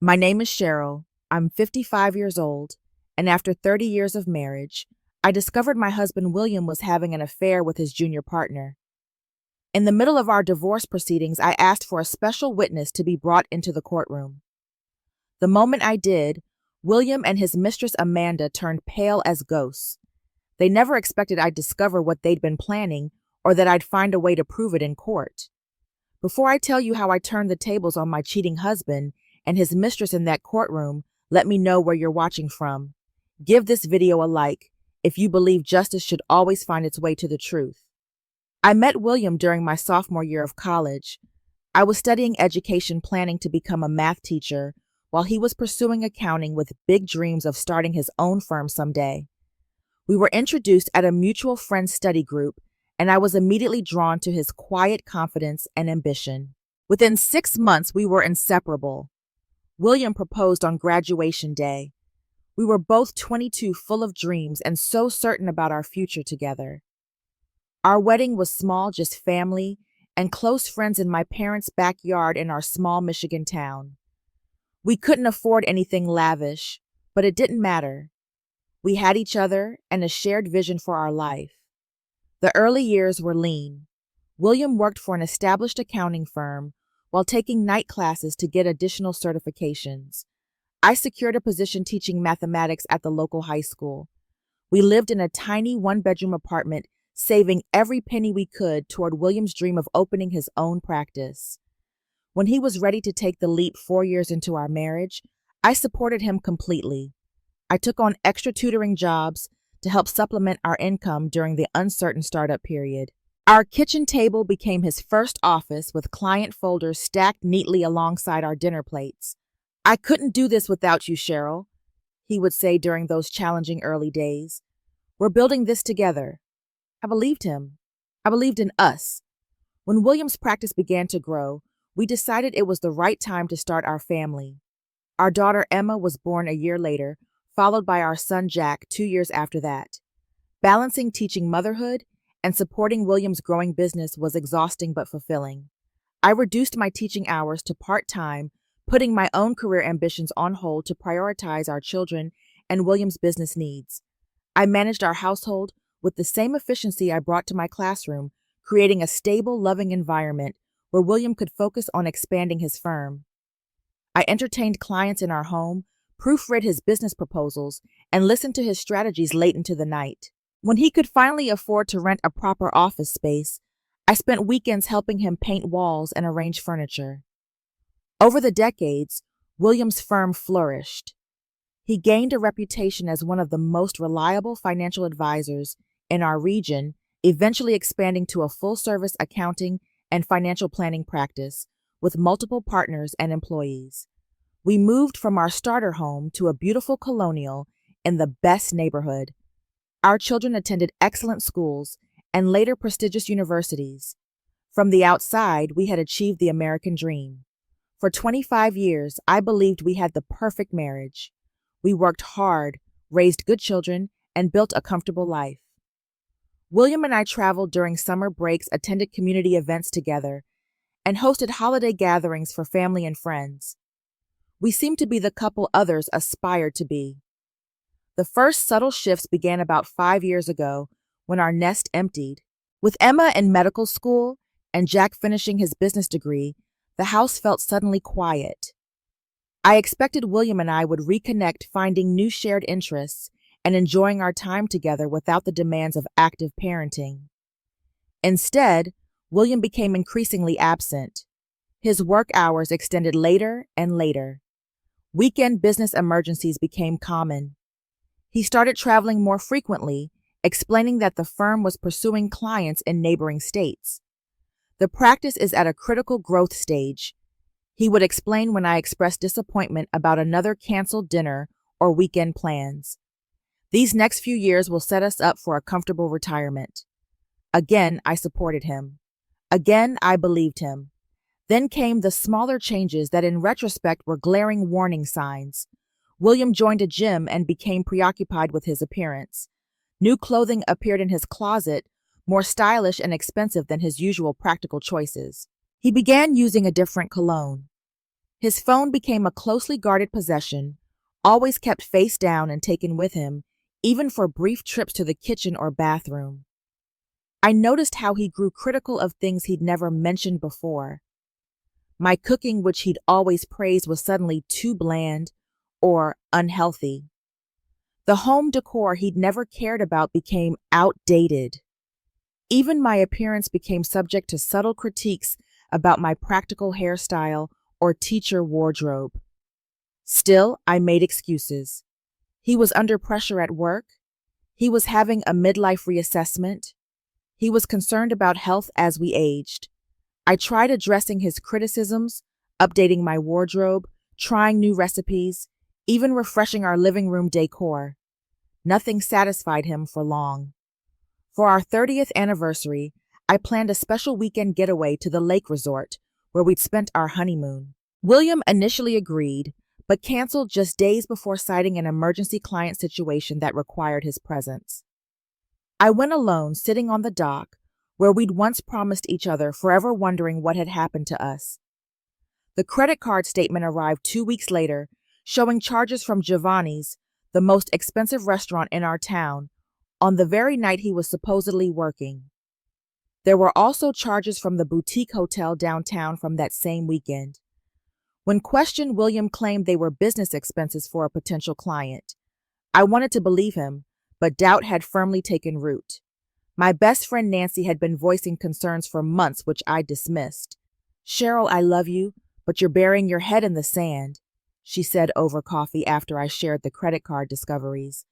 My name is Cheryl. I'm 55 years old, and after 30 years of marriage, I discovered my husband William was having an affair with his junior partner. In the middle of our divorce proceedings, I asked for a special witness to be brought into the courtroom. The moment I did, William and his mistress Amanda turned pale as ghosts. They never expected I'd discover what they'd been planning or that I'd find a way to prove it in court. Before I tell you how I turned the tables on my cheating husband and his mistress in that courtroom, let me know where you're watching from. Give this video a like if you believe justice should always find its way to the truth. I met William during my sophomore year of college. I was studying education, planning to become a math teacher, while he was pursuing accounting with big dreams of starting his own firm someday. We were introduced at a mutual friend study group, and I was immediately drawn to his quiet confidence and ambition. Within 6 months, we were inseparable. William proposed on graduation day. We were both 22, full of dreams and so certain about our future together. Our wedding was small, just family and close friends in my parents' backyard in our small Michigan town. We couldn't afford anything lavish, but it didn't matter. We had each other and a shared vision for our life. The early years were lean. William worked for an established accounting firm while taking night classes to get additional certifications. I secured a position teaching mathematics at the local high school. We lived in a tiny one-bedroom apartment, saving every penny we could toward William's dream of opening his own practice. When he was ready to take the leap 4 years into our marriage, I supported him completely. I took on extra tutoring jobs to help supplement our income during the uncertain startup period. Our kitchen table became his first office with client folders stacked neatly alongside our dinner plates. "I couldn't do this without you, Cheryl," he would say during those challenging early days. "We're building this together." I believed him. I believed in us. When William's practice began to grow, we decided it was the right time to start our family. Our daughter Emma was born a year later, followed by our son Jack 2 years after that. Balancing teaching motherhood and supporting William's growing business was exhausting but fulfilling. I reduced my teaching hours to part-time, putting my own career ambitions on hold to prioritize our children and William's business needs. I managed our household with the same efficiency I brought to my classroom, creating a stable, loving environment where William could focus on expanding his firm. I entertained clients in our home, proofread his business proposals, and listened to his strategies late into the night. When he could finally afford to rent a proper office space, I spent weekends helping him paint walls and arrange furniture. Over the decades, William's firm flourished. He gained a reputation as one of the most reliable financial advisors in our region, eventually expanding to a full-service accounting and financial planning practice with multiple partners and employees. We moved from our starter home to a beautiful colonial in the best neighborhood. Our children attended excellent schools and later prestigious universities. From the outside, we had achieved the American dream. For 25 years, I believed we had the perfect marriage. We worked hard, raised good children, and built a comfortable life. William and I traveled during summer breaks, attended community events together, and hosted holiday gatherings for family and friends. We seemed to be the couple others aspired to be. The first subtle shifts began about 5 years ago when our nest emptied. With Emma in medical school and Jack finishing his business degree, the house felt suddenly quiet. I expected William and I would reconnect, finding new shared interests and enjoying our time together without the demands of active parenting. Instead, William became increasingly absent. His work hours extended later and later. Weekend business emergencies became common. He started traveling more frequently, explaining that the firm was pursuing clients in neighboring states. "The practice is at a critical growth stage," he would explain when I expressed disappointment about another canceled dinner or weekend plans. "These next few years will set us up for a comfortable retirement." Again, I supported him. Again, I believed him. Then came the smaller changes that in retrospect were glaring warning signs. William joined a gym and became preoccupied with his appearance. New clothing appeared in his closet, more stylish and expensive than his usual practical choices. He began using a different cologne. His phone became a closely guarded possession, always kept face down and taken with him, even for brief trips to the kitchen or bathroom. I noticed how he grew critical of things he'd never mentioned before. My cooking, which he'd always praised, was suddenly too bland or unhealthy. The home decor he'd never cared about became outdated. Even my appearance became subject to subtle critiques about my practical hairstyle or teacher wardrobe. Still, I made excuses. He was under pressure at work. He was having a midlife reassessment. He was concerned about health as we aged. I tried addressing his criticisms, updating my wardrobe, trying new recipes, even refreshing our living room decor. Nothing satisfied him for long. For our 30th anniversary, I planned a special weekend getaway to the lake resort where we'd spent our honeymoon. William initially agreed, but canceled just days before citing an emergency client situation that required his presence. I went alone, sitting on the dock, where we'd once promised each other, forever wondering what had happened to us. The credit card statement arrived 2 weeks later, showing charges from Giovanni's, the most expensive restaurant in our town, on the very night he was supposedly working. There were also charges from the boutique hotel downtown from that same weekend. When questioned, William claimed they were business expenses for a potential client. I wanted to believe him, but doubt had firmly taken root. My best friend Nancy had been voicing concerns for months, which I dismissed. "Cheryl, I love you, but you're burying your head in the sand," she said over coffee after I shared the credit card discoveries.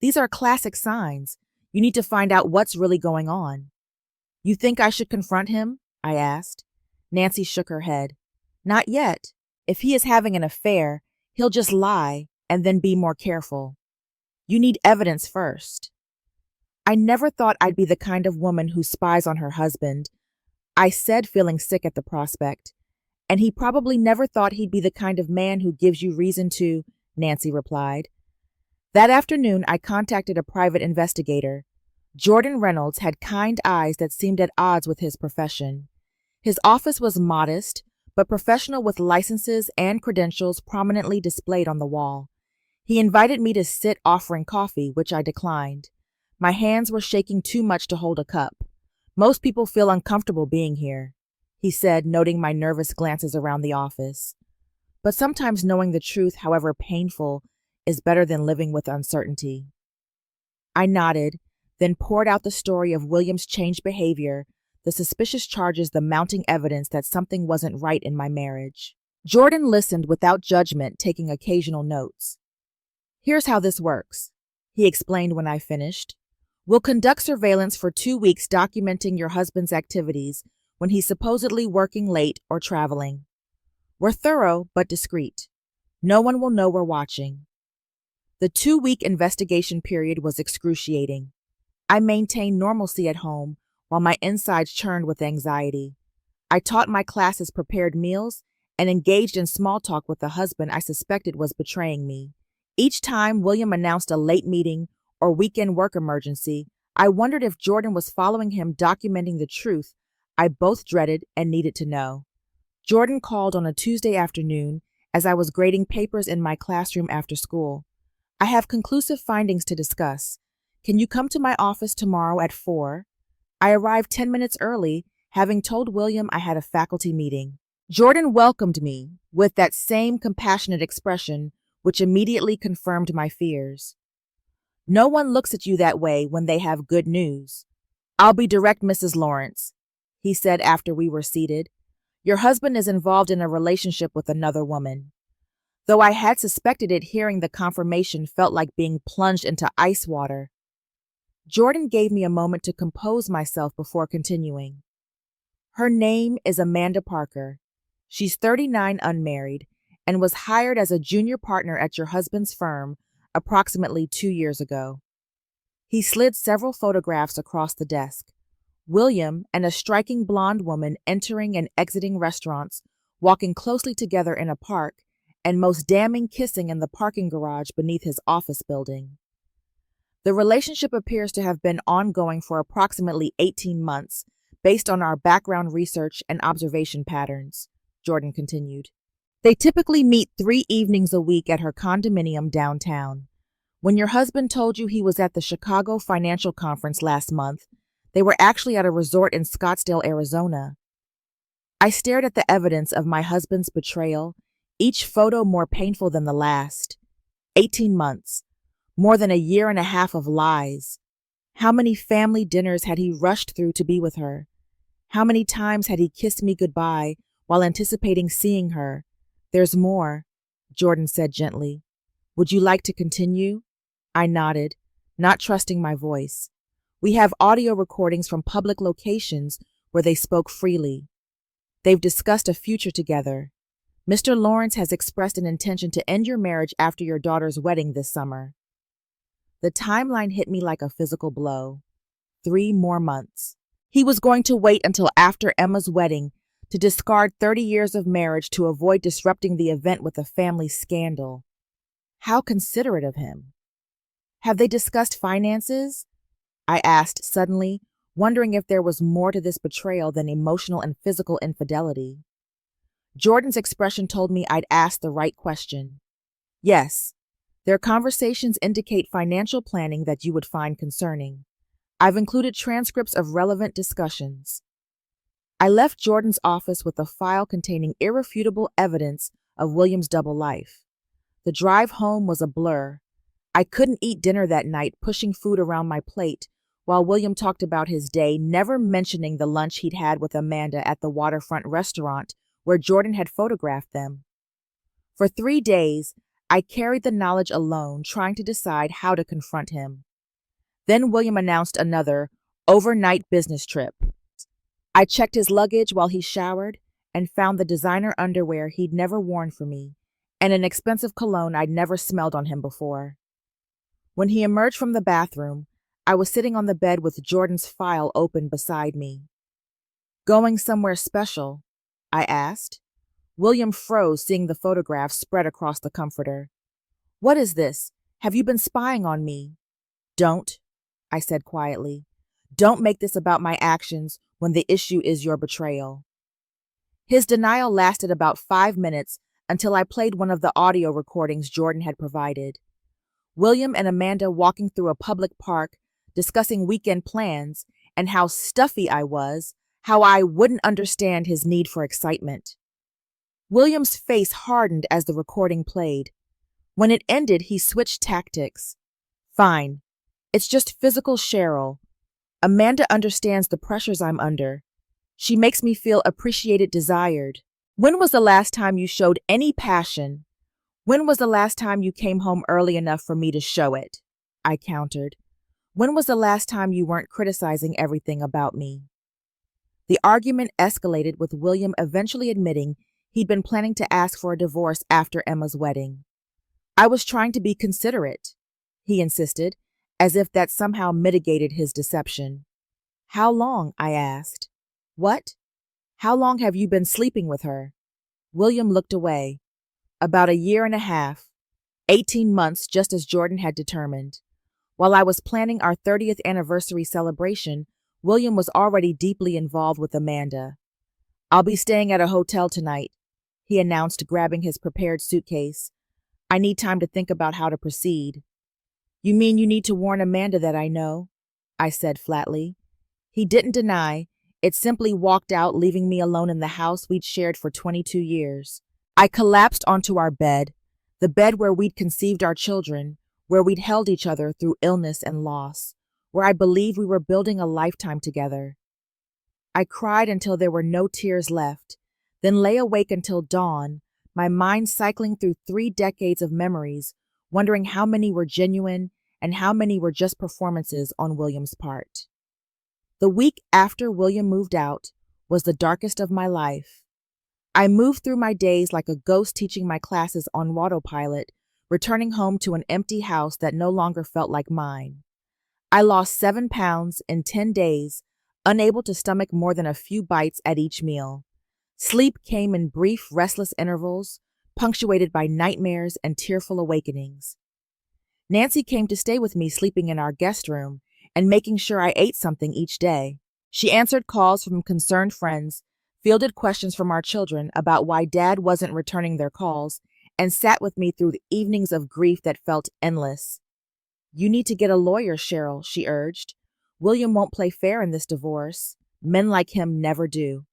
"These are classic signs. You need to find out what's really going on." "You think I should confront him?" I asked. Nancy shook her head. "Not yet. If he is having an affair, he'll just lie and then be more careful. You need evidence first." "I never thought I'd be the kind of woman who spies on her husband," I said, feeling sick at the prospect. "And he probably never thought he'd be the kind of man who gives you reason to," Nancy replied. That afternoon, I contacted a private investigator. Jordan Reynolds had kind eyes that seemed at odds with his profession. His office was modest, but professional, with licenses and credentials prominently displayed on the wall. He invited me to sit, offering coffee, which I declined. My hands were shaking too much to hold a cup. "Most people feel uncomfortable being here," he said, noting my nervous glances around the office. "But sometimes knowing the truth, however painful, is better than living with uncertainty." I nodded, then poured out the story of William's changed behavior, the suspicious charges, the mounting evidence that something wasn't right in my marriage. Jordan listened without judgment, taking occasional notes. "Here's how this works," he explained when I finished. "We'll conduct surveillance for 2 weeks, documenting your husband's activities when he's supposedly working late or traveling. We're thorough but discreet. No one will know we're watching." The 2-week investigation period was excruciating. I maintained normalcy at home while my insides churned with anxiety. I taught my classes, prepared meals, and engaged in small talk with the husband I suspected was betraying me. Each time William announced a late meeting or weekend work emergency, I wondered if Jordan was following him, documenting the truth I both dreaded and needed to know. Jordan called on a Tuesday afternoon as I was grading papers in my classroom after school. "I have conclusive findings to discuss. Can you come to my office tomorrow at 4? I arrived 10 minutes early, having told William I had a faculty meeting. Jordan welcomed me with that same compassionate expression, which immediately confirmed my fears. "No one looks at you that way when they have good news. I'll be direct, Mrs. Lawrence," he said after we were seated. "Your husband is involved in a relationship with another woman." Though I had suspected it, hearing the confirmation felt like being plunged into ice water. Jordan gave me a moment to compose myself before continuing. "Her name is Amanda Parker. She's 39, unmarried, and was hired as a junior partner at your husband's firm approximately 2 years ago." He slid several photographs across the desk. William and a striking blonde woman entering and exiting restaurants, walking closely together in a park, and most damning, kissing in the parking garage beneath his office building. The relationship appears to have been ongoing for approximately 18 months, based on our background research and observation patterns, Jordan continued. They typically meet 3 evenings a week at her condominium downtown. When your husband told you he was at the Chicago Financial Conference last month, they were actually at a resort in Scottsdale, Arizona. I stared at the evidence of my husband's betrayal, each photo more painful than the last. 18 months, more than a year and a half of lies. How many family dinners had he rushed through to be with her? How many times had he kissed me goodbye while anticipating seeing her? There's more, Jordan said gently. Would you like to continue? I nodded, not trusting my voice. We have audio recordings from public locations where they spoke freely. They've discussed a future together. Mr. Lawrence has expressed an intention to end your marriage after your daughter's wedding this summer. The timeline hit me like a physical blow. 3 more months. He was going to wait until after Emma's wedding to discard 30 years of marriage to avoid disrupting the event with a family scandal. How considerate of him. Have they discussed finances? I asked suddenly, wondering if there was more to this betrayal than emotional and physical infidelity. Jordan's expression told me I'd asked the right question. Yes, their conversations indicate financial planning that you would find concerning. I've included transcripts of relevant discussions. I left Jordan's office with a file containing irrefutable evidence of William's double life. The drive home was a blur. I couldn't eat dinner that night, pushing food around my plate, while William talked about his day, never mentioning the lunch he'd had with Amanda at the waterfront restaurant where Jordan had photographed them. For 3 days, I carried the knowledge alone, trying to decide how to confront him. Then William announced another overnight business trip. I checked his luggage while he showered and found the designer underwear he'd never worn for me and an expensive cologne I'd never smelled on him before. When he emerged from the bathroom, I was sitting on the bed with Jordan's file open beside me. Going somewhere special? I asked. William froze, seeing the photograph spread across the comforter. What is this? Have you been spying on me? Don't, I said quietly. Don't make this about my actions when the issue is your betrayal. His denial lasted about 5 minutes until I played one of the audio recordings Jordan had provided. William and Amanda walking through a public park, discussing weekend plans, and how stuffy I was, how I wouldn't understand his need for excitement. William's face hardened as the recording played. When it ended, he switched tactics. Fine. It's just physical Cheryl. Amanda understands the pressures I'm under. She makes me feel appreciated, desired. When was the last time you showed any passion? When was the last time you came home early enough for me to show it? I countered. When was the last time you weren't criticizing everything about me? The argument escalated, with William eventually admitting he'd been planning to ask for a divorce after Emma's wedding. I was trying to be considerate, he insisted, as if that somehow mitigated his deception. How long? I asked. What? How long have you been sleeping with her? William looked away. About a year and a half. 18 months, just as Jordan had determined. While I was planning our 30th anniversary celebration, William was already deeply involved with Amanda. I'll be staying at a hotel tonight, he announced, grabbing his prepared suitcase. I need time to think about how to proceed. You mean you need to warn Amanda that I know? I said flatly. He didn't deny. It simply walked out, leaving me alone in the house we'd shared for 22 years. I collapsed onto our bed, the bed where we'd conceived our children, where we'd held each other through illness and loss, where I believed we were building a lifetime together. I cried until there were no tears left, then lay awake until dawn, my mind cycling through 3 decades of memories, wondering how many were genuine and how many were just performances on William's part. The week after William moved out was the darkest of my life. I moved through my days like a ghost, teaching my classes on autopilot, returning home to an empty house that no longer felt like mine. I lost 7 pounds in 10 days, unable to stomach more than a few bites at each meal. Sleep came in brief, restless intervals, punctuated by nightmares and tearful awakenings. Nancy came to stay with me, sleeping in our guest room and making sure I ate something each day. She answered calls from concerned friends, fielded questions from our children about why Dad wasn't returning their calls, and sat with me through the evenings of grief that felt endless. "You need to get a lawyer, Cheryl," she urged. "William won't play fair in this divorce. Men like him never do."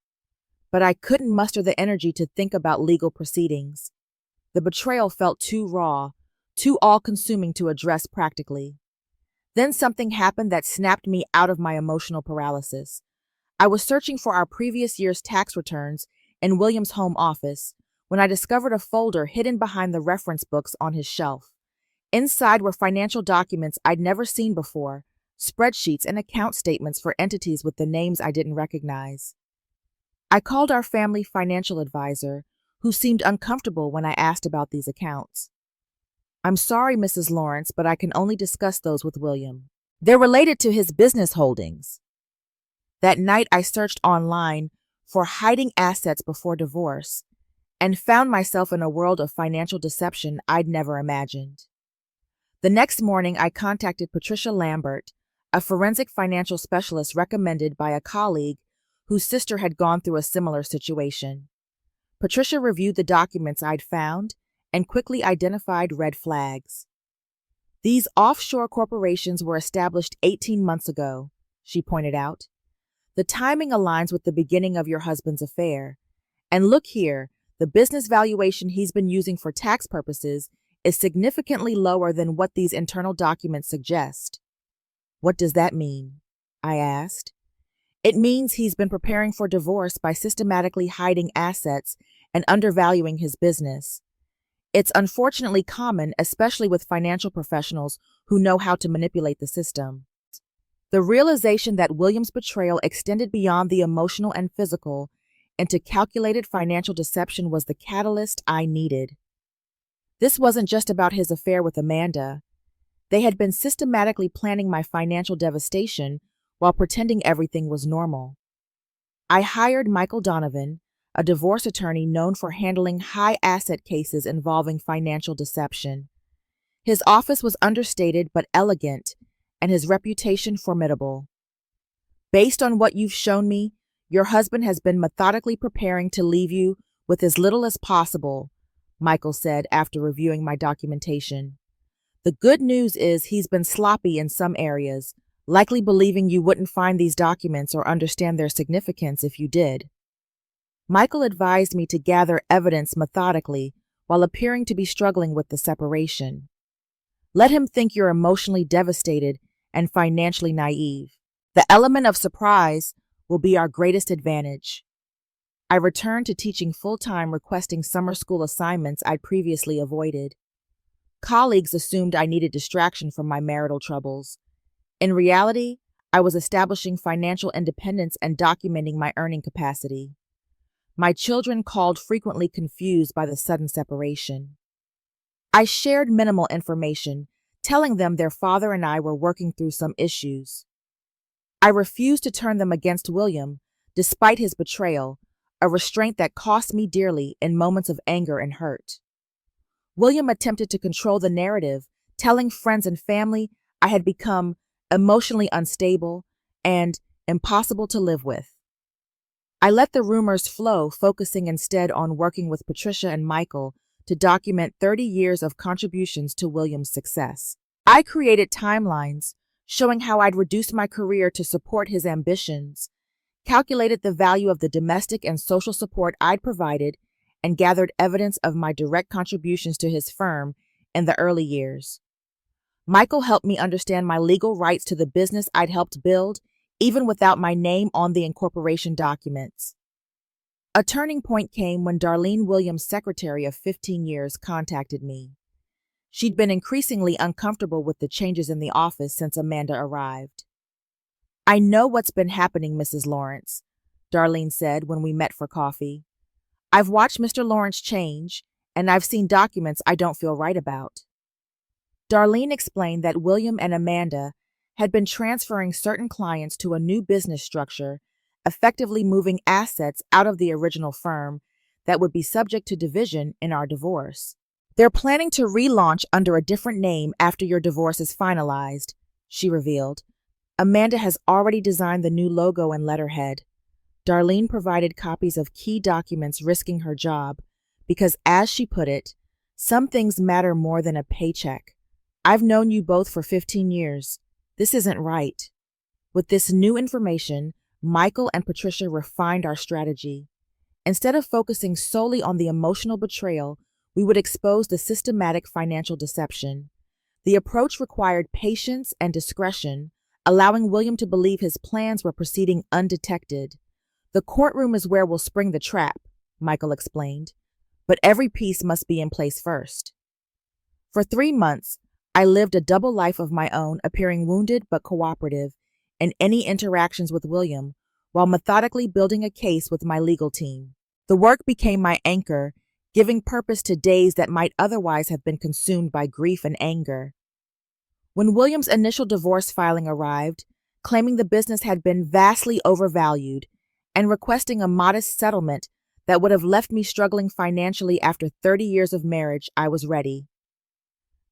But I couldn't muster the energy to think about legal proceedings. The betrayal felt too raw, too all-consuming to address practically. Then something happened that snapped me out of my emotional paralysis. I was searching for our previous year's tax returns in William's home office when I discovered a folder hidden behind the reference books on his shelf. Inside were financial documents I'd never seen before, spreadsheets and account statements for entities with the names I didn't recognize. I called our family financial advisor, who seemed uncomfortable when I asked about these accounts. "I'm sorry, Mrs. Lawrence, but I can only discuss those with William. They're related to his business holdings." That night I searched online for hiding assets before divorce and found myself in a world of financial deception I'd never imagined. The next morning I contacted Patricia Lambert, a forensic financial specialist recommended by a colleague whose sister had gone through a similar situation. Patricia reviewed the documents I'd found and quickly identified red flags. "These offshore corporations were established 18 months ago," she pointed out. "The timing aligns with the beginning of your husband's affair. And look here, the business valuation he's been using for tax purposes is significantly lower than what these internal documents suggest." "What does that mean?" I asked. "It means he's been preparing for divorce by systematically hiding assets and undervaluing his business. It's unfortunately common, especially with financial professionals who know how to manipulate the system." The realization that William's betrayal extended beyond the emotional and physical into calculated financial deception was the catalyst I needed. This wasn't just about his affair with Amanda. They had been systematically planning my financial devastation while pretending everything was normal. I hired Michael Donovan, a divorce attorney known for handling high-asset cases involving financial deception. His office was understated but elegant, and his reputation formidable. "Based on what you've shown me, your husband has been methodically preparing to leave you with as little as possible," Michael said after reviewing my documentation. "The good news is he's been sloppy in some areas, likely believing you wouldn't find these documents or understand their significance if you did." Michael advised me to gather evidence methodically while appearing to be struggling with the separation. "Let him think you're emotionally devastated and financially naive. The element of surprise will be our greatest advantage." I returned to teaching full-time, requesting summer school assignments I'd previously avoided. Colleagues assumed I needed distraction from my marital troubles. In reality, I was establishing financial independence and documenting my earning capacity. My children called frequently, confused by the sudden separation. I shared minimal information, telling them their father and I were working through some issues. I refused to turn them against William, despite his betrayal, a restraint that cost me dearly in moments of anger and hurt. William attempted to control the narrative, telling friends and family I had become emotionally unstable and impossible to live with. I let the rumors flow, focusing instead on working with Patricia and Michael to document 30 years of contributions to William's success. I created timelines showing how I'd reduced my career to support his ambitions, calculated the value of the domestic and social support I'd provided, and gathered evidence of my direct contributions to his firm in the early years. Michael helped me understand my legal rights to the business I'd helped build, even without my name on the incorporation documents. A turning point came when Darlene Williams' secretary of 15 years contacted me. She'd been increasingly uncomfortable with the changes in the office since Amanda arrived. "I know what's been happening, Mrs. Lawrence," Darlene said when we met for coffee. "I've watched Mr. Lawrence change, and I've seen documents I don't feel right about." Darlene explained that William and Amanda had been transferring certain clients to a new business structure, effectively moving assets out of the original firm that would be subject to division in our divorce. "They're planning to relaunch under a different name after your divorce is finalized," she revealed. "Amanda has already designed the new logo and letterhead." Darlene provided copies of key documents, risking her job because, as she put it, some things matter more than a paycheck. I've known you both for 15 years. This isn't right. With this new information, Michael and Patricia refined our strategy. Instead of focusing solely on the emotional betrayal, we would expose the systematic financial deception. The approach required patience and discretion, allowing William to believe his plans were proceeding undetected. The courtroom is where we'll spring the trap, Michael explained, but every piece must be in place first. For 3 months, I lived a double life of my own, appearing wounded but cooperative in any interactions with William, while methodically building a case with my legal team. The work became my anchor, giving purpose to days that might otherwise have been consumed by grief and anger. When William's initial divorce filing arrived, claiming the business had been vastly overvalued and requesting a modest settlement that would have left me struggling financially after 30 years of marriage, I was ready.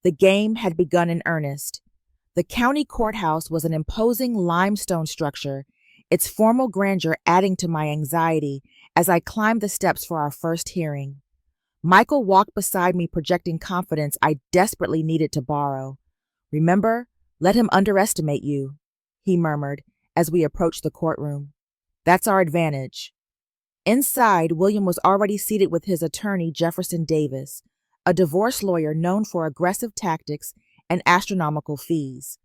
The game had begun in earnest. The county courthouse was an imposing limestone structure, its formal grandeur adding to my anxiety as I climbed the steps for our first hearing. Michael walked beside me, projecting confidence I desperately needed to borrow. "Remember, let him underestimate you," he murmured as we approached the courtroom. "That's our advantage." Inside, William was already seated with his attorney, Jefferson Davis, a divorce lawyer known for aggressive tactics and astronomical fees.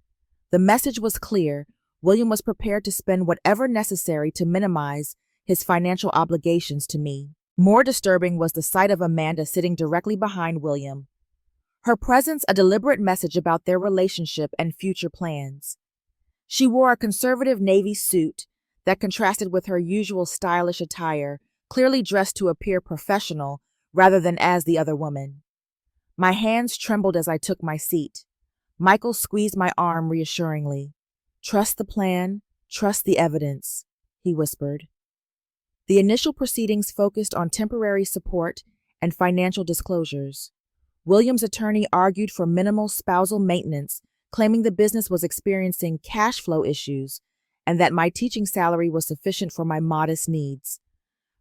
The message was clear. William was prepared to spend whatever necessary to minimize his financial obligations to me. More disturbing was the sight of Amanda sitting directly behind William, her presence a deliberate message about their relationship and future plans. She wore a conservative navy suit that contrasted with her usual stylish attire, clearly dressed to appear professional rather than as the other woman. My hands trembled as I took my seat. Michael squeezed my arm reassuringly. "Trust the plan, trust the evidence," he whispered. The initial proceedings focused on temporary support and financial disclosures. William's attorney argued for minimal spousal maintenance, claiming the business was experiencing cash flow issues and that my teaching salary was sufficient for my modest needs.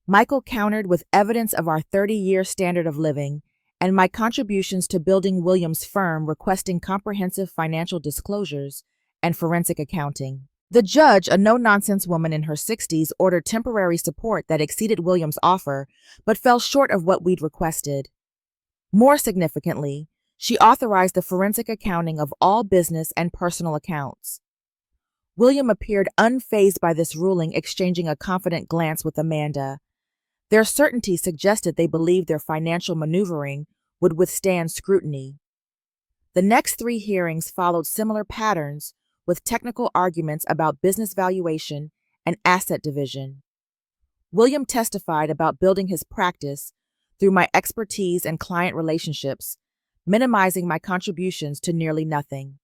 Michael countered with evidence of our 30-year standard of living and my contributions to building William's firm, requesting comprehensive financial disclosures and forensic accounting. The judge, a no-nonsense woman in her 60s, ordered temporary support that exceeded William's offer, but fell short of what we'd requested. More significantly, she authorized the forensic accounting of all business and personal accounts. William appeared unfazed by this ruling, exchanging a confident glance with Amanda. Their certainty suggested they believed their financial maneuvering would withstand scrutiny. The next 3 hearings followed similar patterns, with technical arguments about business valuation and asset division. William testified about building his practice through my expertise and client relationships, minimizing my contributions to nearly nothing.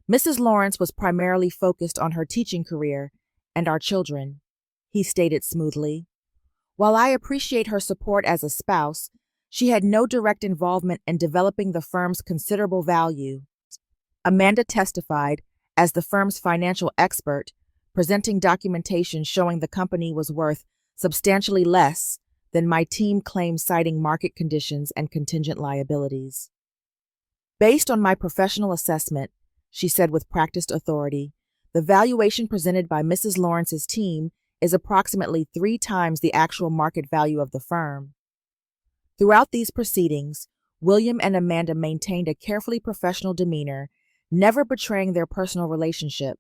Mrs. Lawrence was primarily focused on her teaching career and our children, he stated smoothly. While I appreciate her support as a spouse, she had no direct involvement in developing the firm's considerable value. Amanda testified as the firm's financial expert, presenting documentation showing the company was worth substantially less than my team claimed, citing market conditions and contingent liabilities. "Based on my professional assessment," she said with practiced authority, "the valuation presented by Mrs. Lawrence's team is approximately 3 times the actual market value of the firm." Throughout these proceedings, William and Amanda maintained a carefully professional demeanor, never betraying their personal relationship.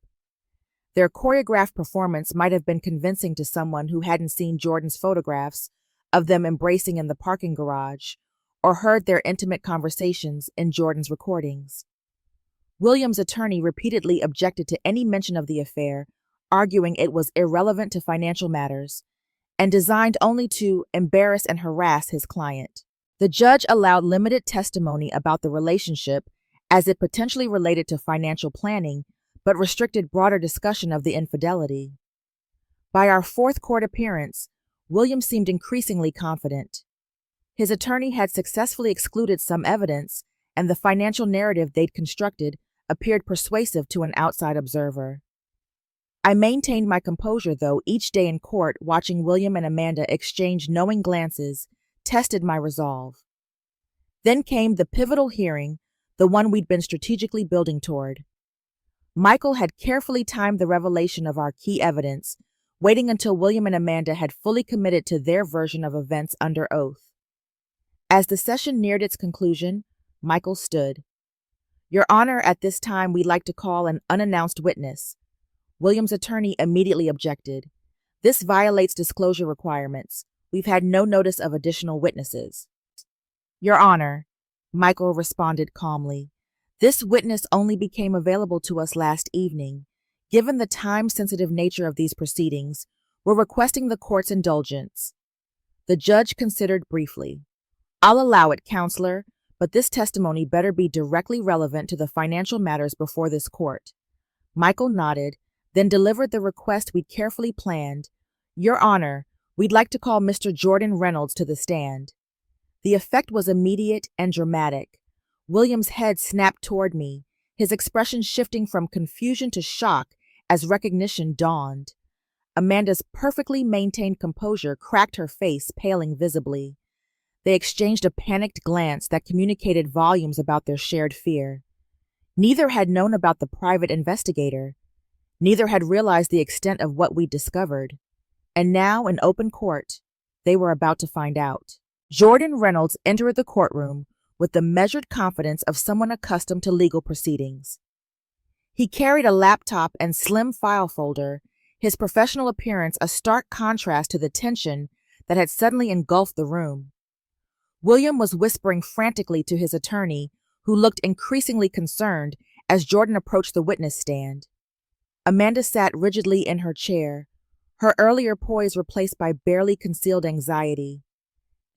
Their choreographed performance might have been convincing to someone who hadn't seen Jordan's photographs of them embracing in the parking garage or heard their intimate conversations in Jordan's recordings. William's attorney repeatedly objected to any mention of the affair, arguing it was irrelevant to financial matters and designed only to embarrass and harass his client. The judge allowed limited testimony about the relationship as it potentially related to financial planning, but restricted broader discussion of the infidelity. By our 4th court appearance, William seemed increasingly confident. His attorney had successfully excluded some evidence, and the financial narrative they'd constructed appeared persuasive to an outside observer. I maintained my composure, though, each day in court, watching William and Amanda exchange knowing glances tested my resolve. Then came the pivotal hearing, the one we'd been strategically building toward. Michael had carefully timed the revelation of our key evidence, waiting until William and Amanda had fully committed to their version of events under oath. As the session neared its conclusion, Michael stood. "Your Honor, at this time we'd like to call an unannounced witness." William's attorney immediately objected. "This violates disclosure requirements. We've had no notice of additional witnesses." "Your Honor," Michael responded calmly, "this witness only became available to us last evening. Given the time-sensitive nature of these proceedings, we're requesting the court's indulgence." The judge considered briefly. "I'll allow it, Counselor, but this testimony better be directly relevant to the financial matters before this court." Michael nodded, then delivered the request we'd carefully planned. "Your Honor, we'd like to call Mr. Jordan Reynolds to the stand." The effect was immediate and dramatic. William's head snapped toward me, his expression shifting from confusion to shock as recognition dawned. Amanda's perfectly maintained composure cracked her face, paling visibly. They exchanged a panicked glance that communicated volumes about their shared fear. Neither had known about the private investigator. Neither had realized the extent of what we'd discovered. And now, in open court, they were about to find out. Jordan Reynolds entered the courtroom with the measured confidence of someone accustomed to legal proceedings. He carried a laptop and slim file folder, his professional appearance a stark contrast to the tension that had suddenly engulfed the room. William was whispering frantically to his attorney, who looked increasingly concerned as Jordan approached the witness stand. Amanda sat rigidly in her chair, her earlier poise replaced by barely concealed anxiety.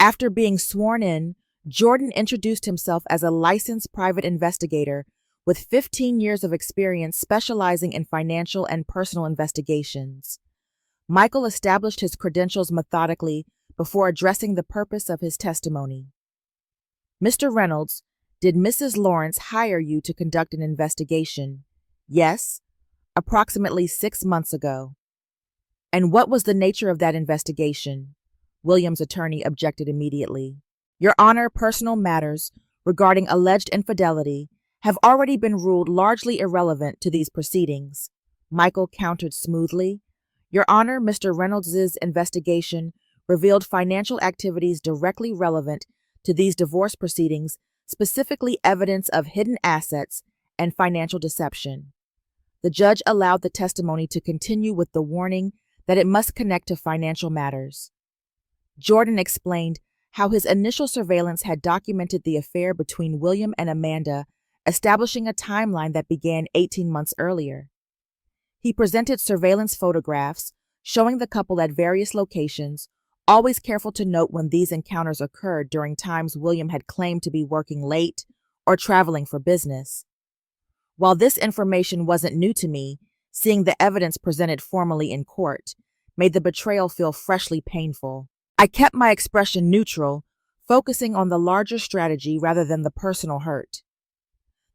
After being sworn in, Jordan introduced himself as a licensed private investigator with 15 years of experience specializing in financial and personal investigations. Michael established his credentials methodically before addressing the purpose of his testimony. "Mr. Reynolds, did Mrs. Lawrence hire you to conduct an investigation?" "Yes, approximately 6 months ago." "And what was the nature of that investigation?" William's attorney objected immediately. "Your Honor, personal matters regarding alleged infidelity have already been ruled largely irrelevant to these proceedings." Michael countered smoothly. "Your Honor, Mr. Reynolds' investigation revealed financial activities directly relevant to these divorce proceedings, specifically evidence of hidden assets and financial deception." The judge allowed the testimony to continue with the warning that it must connect to financial matters. Jordan explained how his initial surveillance had documented the affair between William and Amanda, establishing a timeline that began 18 months earlier. He presented surveillance photographs showing the couple at various locations, always careful to note when these encounters occurred during times William had claimed to be working late or traveling for business. While this information wasn't new to me, seeing the evidence presented formally in court made the betrayal feel freshly painful. I kept my expression neutral, focusing on the larger strategy rather than the personal hurt.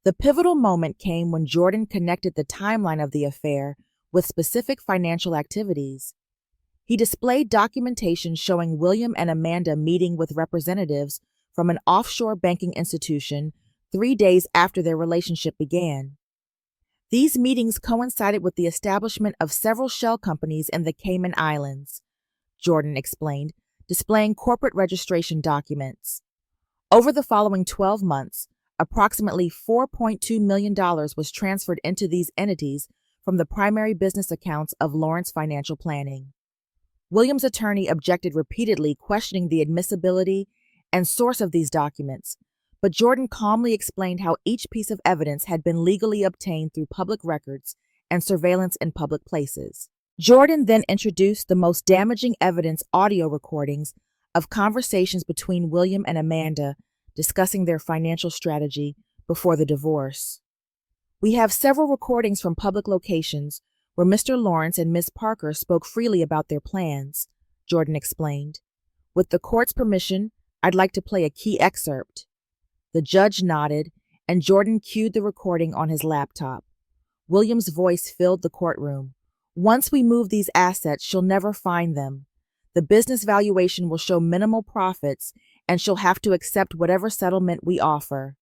The pivotal moment came when Jordan connected the timeline of the affair with specific financial activities. He displayed documentation showing William and Amanda meeting with representatives from an offshore banking institution 3 days after their relationship began. These meetings coincided with the establishment of several shell companies in the Cayman Islands, Jordan explained, displaying corporate registration documents. Over the following 12 months, approximately $4.2 million was transferred into these entities from the primary business accounts of Lawrence Financial Planning. William's attorney objected repeatedly, questioning the admissibility and source of these documents, but Jordan calmly explained how each piece of evidence had been legally obtained through public records and surveillance in public places. Jordan then introduced the most damaging evidence, audio recordings of conversations between William and Amanda discussing their financial strategy before the divorce. "We have several recordings from public locations where Mr. Lawrence and Ms. Parker spoke freely about their plans," Jordan explained. "With the court's permission, I'd like to play a key excerpt." The judge nodded, and Jordan cued the recording on his laptop. William's voice filled the courtroom. Once we move these assets, she'll never find them. The business valuation will show minimal profits, and she'll have to accept whatever settlement we offer.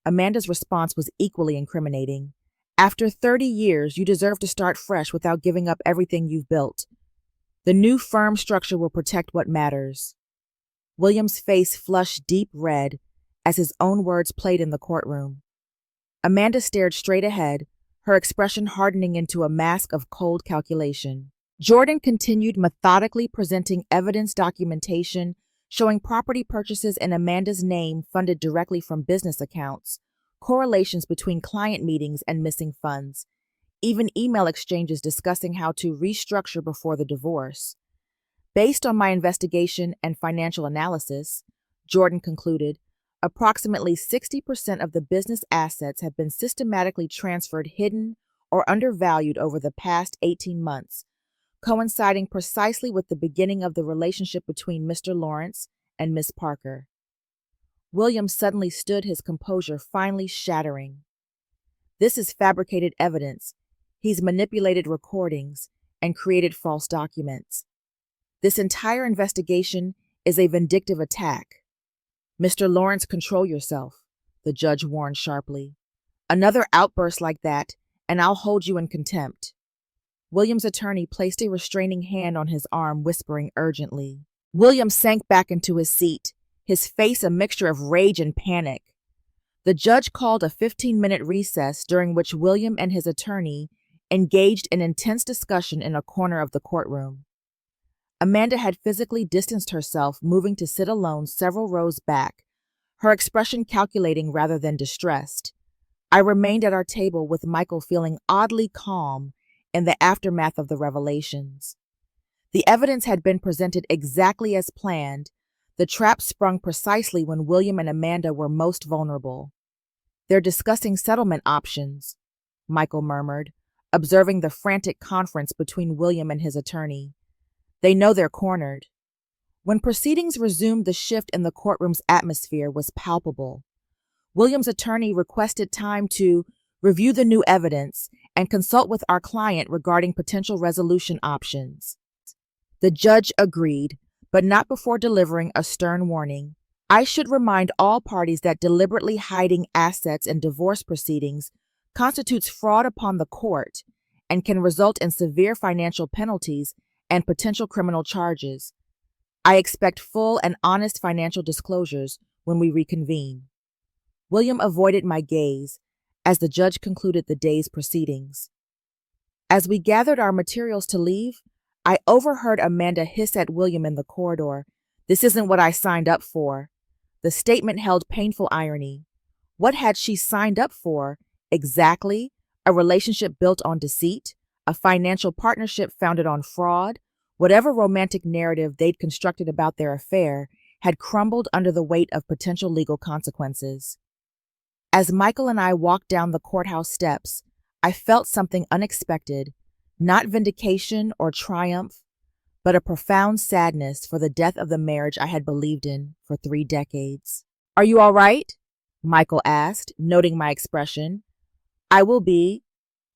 Amanda's response was equally incriminating. After 30 years, you deserve to start fresh without giving up everything you've built. The new firm structure will protect what matters. William's face flushed deep red as his own words played in the courtroom. Amanda stared straight ahead, her expression hardening into a mask of cold calculation. Jordan continued methodically presenting evidence documentation showing property purchases in Amanda's name funded directly from business accounts, correlations between client meetings and missing funds, even email exchanges discussing how to restructure before the divorce. Based on my investigation and financial analysis, Jordan concluded, approximately 60% of the business assets have been systematically transferred hidden or undervalued over the past 18 months, coinciding precisely with the beginning of the relationship between Mr. Lawrence and Miss Parker. William suddenly stood, his composure finally shattering. This is fabricated evidence. He's manipulated recordings and created false documents. This entire investigation is a vindictive attack. Mr. Lawrence, control yourself, the judge warned sharply. Another outburst like that, and I'll hold you in contempt. William's attorney placed a restraining hand on his arm, whispering urgently. William sank back into his seat, his face a mixture of rage and panic. The judge called a 15-minute recess during which William and his attorney engaged in intense discussion in a corner of the courtroom. Amanda had physically distanced herself, moving to sit alone several rows back, her expression calculating rather than distressed. I remained at our table with Michael feeling oddly calm in the aftermath of the revelations. The evidence had been presented exactly as planned, the trap sprung precisely when William and Amanda were most vulnerable. They're discussing settlement options, Michael murmured, observing the frantic conference between William and his attorney. They know they're cornered. When proceedings resumed, the shift in the courtroom's atmosphere was palpable. William's attorney requested time to review the new evidence and consult with our client regarding potential resolution options. The judge agreed, but not before delivering a stern warning. I should remind all parties that deliberately hiding assets in divorce proceedings constitutes fraud upon the court and can result in severe financial penalties and potential criminal charges. I expect full and honest financial disclosures when we reconvene. William avoided my gaze as the judge concluded the day's proceedings. As we gathered our materials to leave, I overheard Amanda hiss at William in the corridor, "This isn't what I signed up for." The statement held painful irony. What had she signed up for? Exactly. A relationship built on deceit? A financial partnership founded on fraud? Whatever romantic narrative they'd constructed about their affair had crumbled under the weight of potential legal consequences. As Michael and I walked down the courthouse steps, I felt something unexpected, not vindication or triumph, but a profound sadness for the death of the marriage I had believed in for 3 decades. "Are you all right?" Michael asked, noting my expression. "I will be,"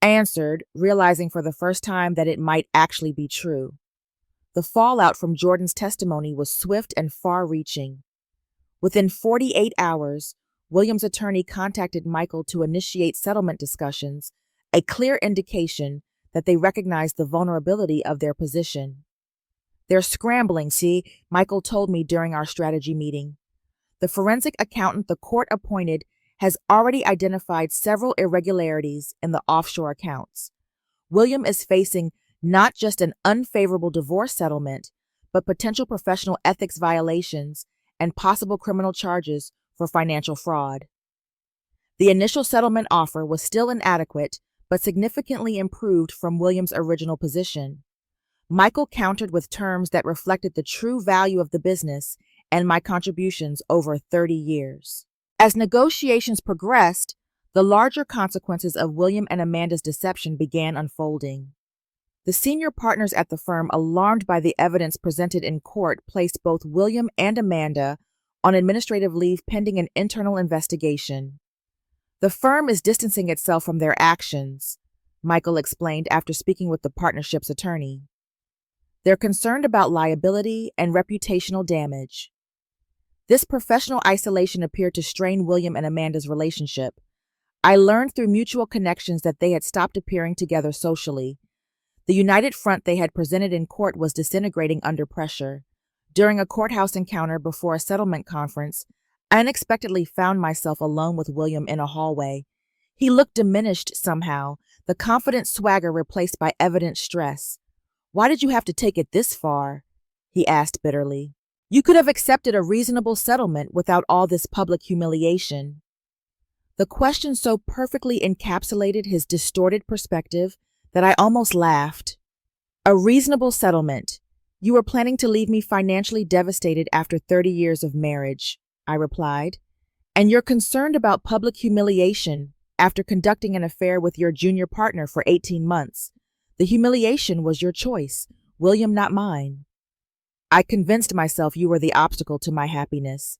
I answered, realizing for the first time that it might actually be true. The fallout from Jordan's testimony was swift and far-reaching. Within 48 hours, William's attorney contacted Michael to initiate settlement discussions, a clear indication that they recognized the vulnerability of their position. "They're scrambling, see," Michael told me during our strategy meeting. "The forensic accountant the court appointed has already identified several irregularities in the offshore accounts. William is facing not just an unfavorable divorce settlement, but potential professional ethics violations and possible criminal charges for financial fraud." The initial settlement offer was still inadequate, but significantly improved from William's original position. Michael countered with terms that reflected the true value of the business and my contributions over 30 years. As negotiations progressed, the larger consequences of William and Amanda's deception began unfolding. The senior partners at the firm, alarmed by the evidence presented in court, placed both William and Amanda on administrative leave pending an internal investigation. "The firm is distancing itself from their actions," Michael explained after speaking with the partnership's attorney. They're concerned about liability and reputational damage. This professional isolation appeared to strain William and Amanda's relationship. I learned through mutual connections that they had stopped appearing together socially. The united front they had presented in court was disintegrating under pressure. During a courthouse encounter before a settlement conference, I unexpectedly found myself alone with William in a hallway. He looked diminished somehow, the confident swagger replaced by evident stress. "Why did you have to take it this far?" he asked bitterly. "You could have accepted a reasonable settlement without all this public humiliation." The question so perfectly encapsulated his distorted perspective that I almost laughed. "A reasonable settlement. You were planning to leave me financially devastated after 30 years of marriage," I replied. "And you're concerned about public humiliation after conducting an affair with your junior partner for 18 months. The humiliation was your choice, William, not mine." "I convinced myself you were the obstacle to my happiness,"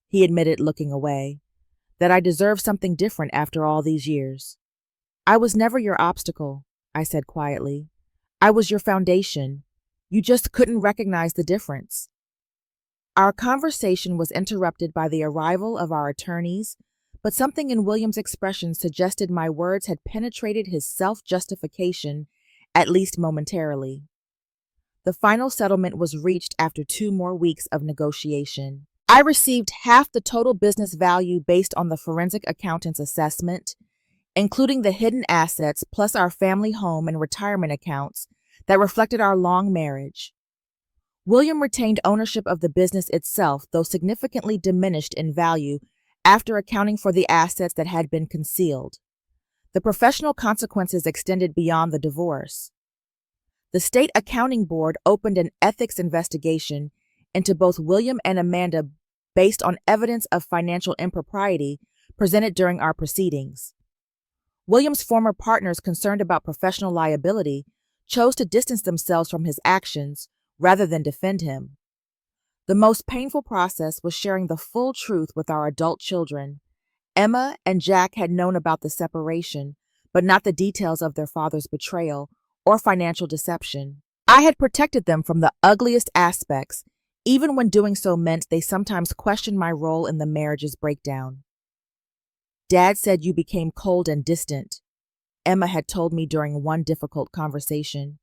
he admitted, looking away. "That I deserve something different after all these years." "I was never your obstacle," I said quietly. "I was your foundation. You just couldn't recognize the difference." Our conversation was interrupted by the arrival of our attorneys, but something in William's expression suggested my words had penetrated his self-justification, at least momentarily. The final settlement was reached after 2 more weeks of negotiation. I received half the total business value based on the forensic accountant's assessment, including the hidden assets plus our family home and retirement accounts that reflected our long marriage. William retained ownership of the business itself, though significantly diminished in value after accounting for the assets that had been concealed. The professional consequences extended beyond the divorce. The state accounting board opened an ethics investigation into both William and Amanda based on evidence of financial impropriety presented during our proceedings. William's former partners, concerned about professional liability, chose to distance themselves from his actions rather than defend him. The most painful process was sharing the full truth with our adult children. Emma and Jack had known about the separation, but not the details of their father's betrayal or financial deception. I had protected them from the ugliest aspects, even when doing so meant they sometimes questioned my role in the marriage's breakdown. "Dad said you became cold and distant," Emma had told me during one difficult conversation,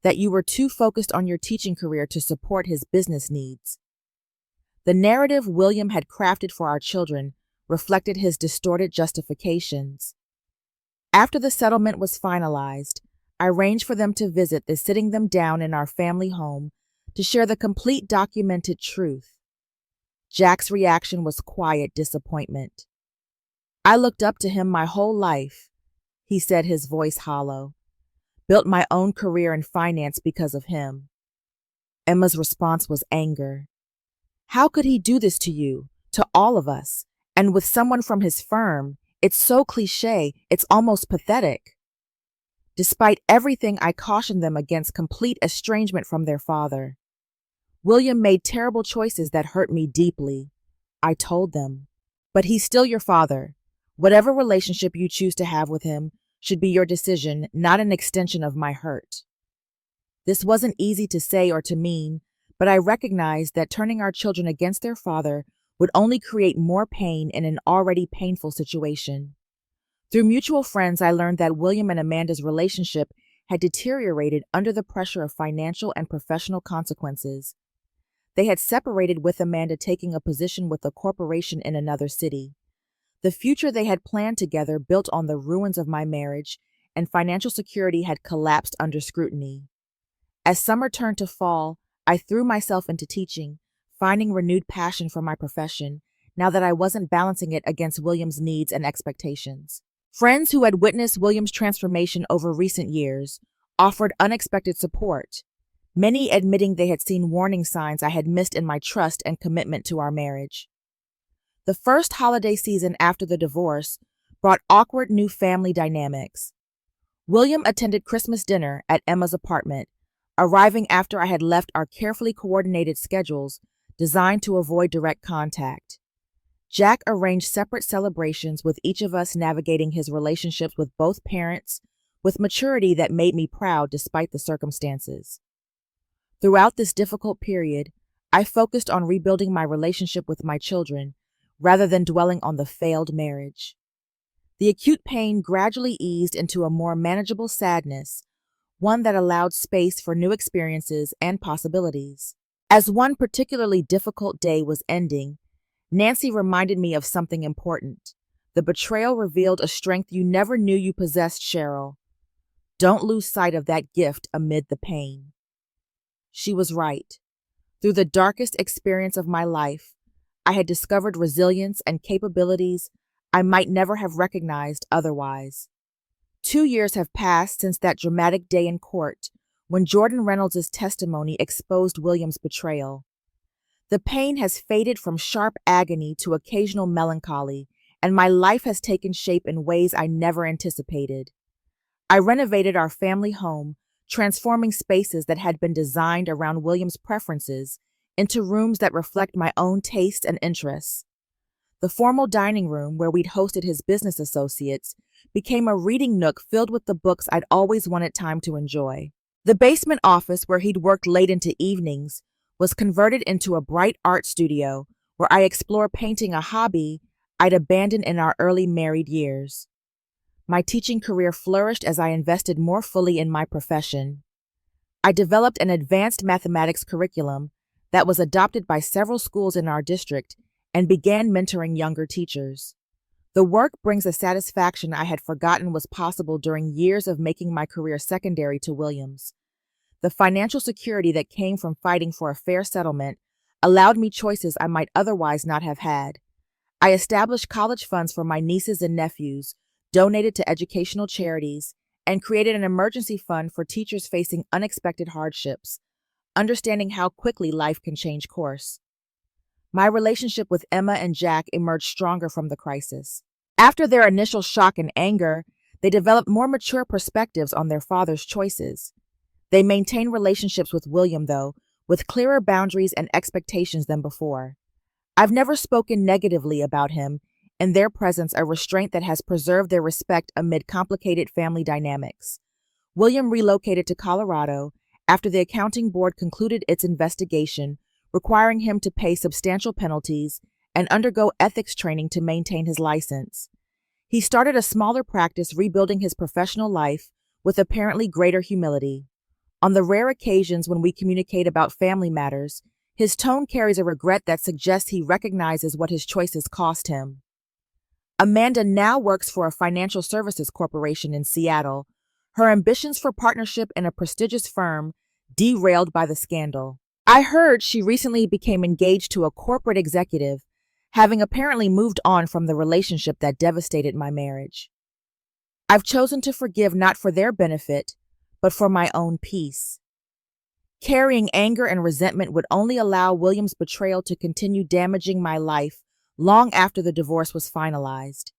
"that you were too focused on your teaching career to support his business needs." The narrative William had crafted for our children reflected his distorted justifications. After the settlement was finalized, I arranged for them to visit, sitting them down in our family home to share the complete documented truth. Jack's reaction was quiet disappointment. "I looked up to him my whole life," he said, his voice hollow. "Built my own career in finance because of him." Emma's response was anger. "How could he do this to you, to all of us, and with someone from his firm? It's so cliché, it's almost pathetic." Despite everything, I cautioned them against complete estrangement from their father. "William made terrible choices that hurt me deeply," I told them. "But he's still your father. Whatever relationship you choose to have with him should be your decision, not an extension of my hurt." This wasn't easy to say or to mean, but I recognized that turning our children against their father would only create more pain in an already painful situation. Through mutual friends, I learned that William and Amanda's relationship had deteriorated under the pressure of financial and professional consequences. They had separated, with Amanda taking a position with a corporation in another city. The future they had planned together built on the ruins of my marriage, and financial security had collapsed under scrutiny. As summer turned to fall, I threw myself into teaching, finding renewed passion for my profession, now that I wasn't balancing it against William's needs and expectations. Friends who had witnessed William's transformation over recent years offered unexpected support, many admitting they had seen warning signs I had missed in my trust and commitment to our marriage. The first holiday season after the divorce brought awkward new family dynamics. William attended Christmas dinner at Emma's apartment, arriving after I had left our carefully coordinated schedules designed to avoid direct contact. Jack arranged separate celebrations, with each of us navigating his relationships with both parents, with maturity that made me proud despite the circumstances. Throughout this difficult period, I focused on rebuilding my relationship with my children rather than dwelling on the failed marriage. The acute pain gradually eased into a more manageable sadness, one that allowed space for new experiences and possibilities. As one particularly difficult day was ending, Nancy reminded me of something important. The betrayal revealed a strength you never knew you possessed, Cheryl. Don't lose sight of that gift amid the pain. She was right. Through the darkest experience of my life, I had discovered resilience and capabilities I might never have recognized otherwise. 2 years have passed since that dramatic day in court when Jordan Reynolds' testimony exposed William's betrayal. The pain has faded from sharp agony to occasional melancholy, and my life has taken shape in ways I never anticipated. I renovated our family home, transforming spaces that had been designed around William's preferences into rooms that reflect my own tastes and interests. The formal dining room, where we'd hosted his business associates, became a reading nook filled with the books I'd always wanted time to enjoy. The basement office, where he'd worked late into evenings, was converted into a bright art studio where I explore painting, a hobby I'd abandoned in our early married years. My teaching career flourished as I invested more fully in my profession. I developed an advanced mathematics curriculum that was adopted by several schools in our district and began mentoring younger teachers. The work brings a satisfaction I had forgotten was possible during years of making my career secondary to William's. The financial security that came from fighting for a fair settlement allowed me choices I might otherwise not have had. I established college funds for my nieces and nephews, donated to educational charities, and created an emergency fund for teachers facing unexpected hardships, understanding how quickly life can change course. My relationship with Emma and Jack emerged stronger from the crisis. After their initial shock and anger, they developed more mature perspectives on their father's choices. They maintained relationships with William, though, with clearer boundaries and expectations than before. I've never spoken negatively about him, in their presence a restraint that has preserved their respect amid complicated family dynamics. William relocated to Colorado after the accounting board concluded its investigation, requiring him to pay substantial penalties and undergo ethics training to maintain his license. He started a smaller practice, rebuilding his professional life with apparently greater humility. On the rare occasions when we communicate about family matters, his tone carries a regret that suggests he recognizes what his choices cost him. Amanda now works for a financial services corporation in Seattle, her ambitions for partnership in a prestigious firm derailed by the scandal. I heard she recently became engaged to a corporate executive, having apparently moved on from the relationship that devastated my marriage. I've chosen to forgive not for their benefit, but for my own peace. Carrying anger and resentment would only allow William's betrayal to continue damaging my life long after the divorce was finalized.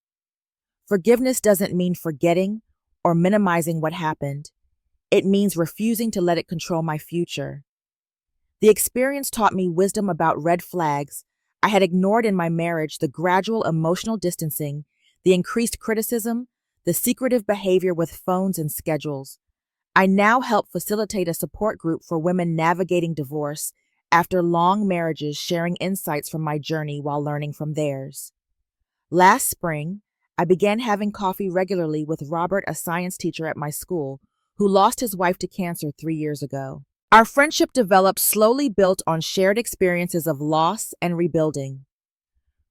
Forgiveness doesn't mean forgetting or minimizing what happened. It means refusing to let it control my future. The experience taught me wisdom about red flags I had ignored in my marriage: the gradual emotional distancing, the increased criticism, the secretive behavior with phones and schedules. I now help facilitate a support group for women navigating divorce after long marriages, sharing insights from my journey while learning from theirs. Last spring, I began having coffee regularly with Robert, a science teacher at my school, who lost his wife to cancer 3 years ago. Our friendship developed slowly, built on shared experiences of loss and rebuilding.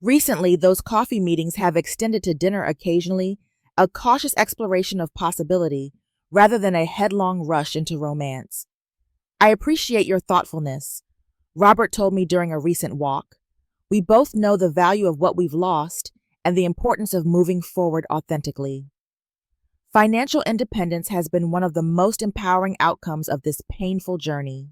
Recently, those coffee meetings have extended to dinner occasionally, a cautious exploration of possibility rather than a headlong rush into romance. I appreciate your thoughtfulness, Robert told me during a recent walk. We both know the value of what we've lost and the importance of moving forward authentically. Financial independence has been one of the most empowering outcomes of this painful journey.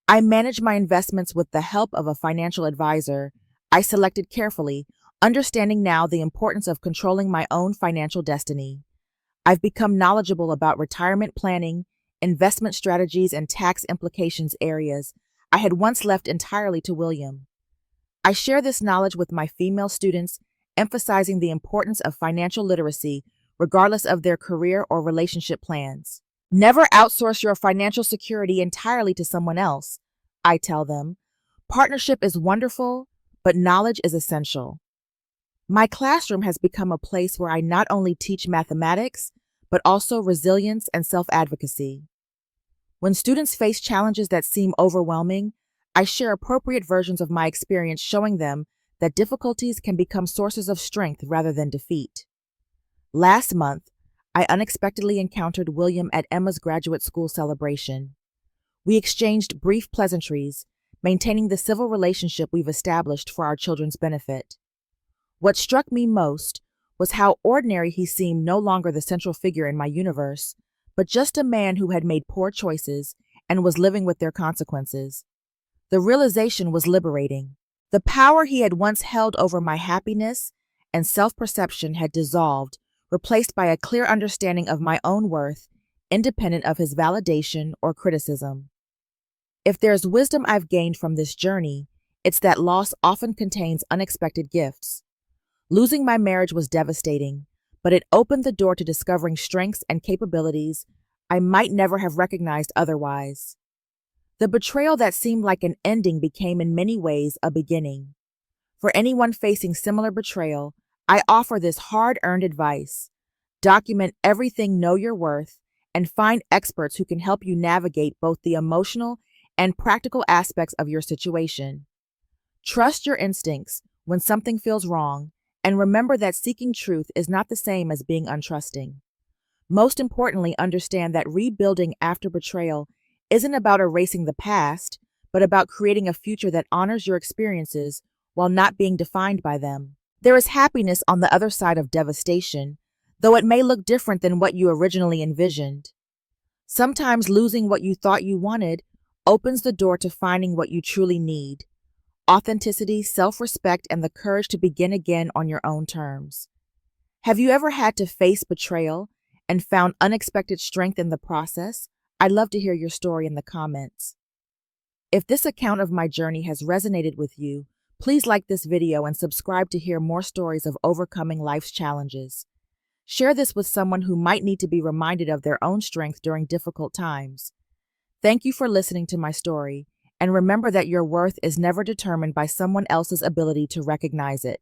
I manage my investments with the help of a financial advisor I selected carefully, understanding now the importance of controlling my own financial destiny. I've become knowledgeable about retirement planning, investment strategies, and tax implications, areas I had once left entirely to William. I share this knowledge with my female students, emphasizing the importance of financial literacy regardless of their career or relationship plans. Never outsource your financial security entirely to someone else, I tell them. Partnership is wonderful, but knowledge is essential. My classroom has become a place where I not only teach mathematics, but also resilience and self-advocacy. When students face challenges that seem overwhelming, I share appropriate versions of my experience, showing them that difficulties can become sources of strength rather than defeat. Last month, I unexpectedly encountered William at Emma's graduate school celebration. We exchanged brief pleasantries, maintaining the civil relationship we've established for our children's benefit. What struck me most was how ordinary he seemed, no longer the central figure in my universe, but just a man who had made poor choices and was living with their consequences. The realization was liberating. The power he had once held over my happiness and self-perception had dissolved, replaced by a clear understanding of my own worth, independent of his validation or criticism. If there's wisdom I've gained from this journey, it's that loss often contains unexpected gifts. Losing my marriage was devastating, but it opened the door to discovering strengths and capabilities I might never have recognized otherwise. The betrayal that seemed like an ending became in many ways a beginning. For anyone facing similar betrayal, I offer this hard-earned advice. Document everything, know your worth, and find experts who can help you navigate both the emotional and practical aspects of your situation. Trust your instincts when something feels wrong, and remember that seeking truth is not the same as being untrusting. Most importantly, understand that rebuilding after betrayal isn't about erasing the past, but about creating a future that honors your experiences while not being defined by them. There is happiness on the other side of devastation, though it may look different than what you originally envisioned. Sometimes losing what you thought you wanted opens the door to finding what you truly need: authenticity, self-respect, and the courage to begin again on your own terms. Have you ever had to face betrayal and found unexpected strength in the process? I'd love to hear your story in the comments. If this account of my journey has resonated with you, please like this video and subscribe to hear more stories of overcoming life's challenges. Share this with someone who might need to be reminded of their own strength during difficult times. Thank you for listening to my story, and remember that your worth is never determined by someone else's ability to recognize it.